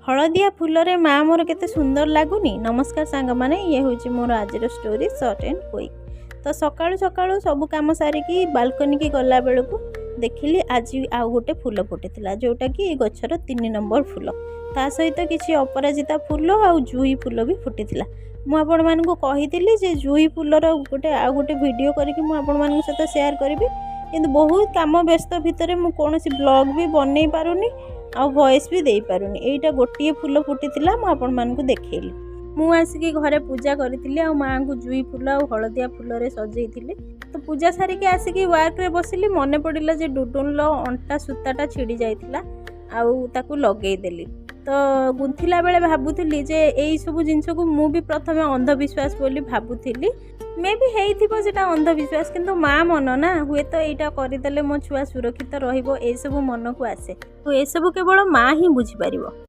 हलदिया फूलरे माँ मोर केते सुंदर लगुनि। नमस्कार सांग माने, ये हूँ मोर आज स्टोरी सर्ट एंड क्विक। तो सकाळु सकाळु सब कम सारिकी बालकनी की गला बेलू देखिली आज आउ गोटे फूल फुटी जोटा कि गचर 3 नंबर फूल, ता सहित किसी अपराजिता फूल आउ जुई फूल भी फुटी। मुझे जुई फूलर गोटे आउ गोटे वीडियो करके मुझे सहित शेयर करी, कि बहुत काम व्यस्त भितर मुझे ब्लॉग भी बनई पारुनी आ वॉइस भी दे पारुनी। एटा गोटे फूल फुटी मुझे देखली। मु आसिकी घरे पूजा करी आ माँ को जुई फूल आ हलदिया फूल सजई। तो पूजा सारिकी आसिकी वर्क रे बसिली, मन पड़ा जे डुडुन अंटा सूताटा छिड़ी जाइतिला आउ ताकू लगेई देली। तो गुंथिला बेले भाबुथिली जे एई सब जिनस को मु भी प्रथमे अंधविश्वास बोली भाबुथिली। मे भी हेइथिबो सेटा अंधविश्वास, किंतु माँ मन ना हुए तो एटा करिदेले मो छुआ सुरक्षित रहिबो, ए सब मन को आसे। तो ए सब केवल माँ ही बुझी पारिबो।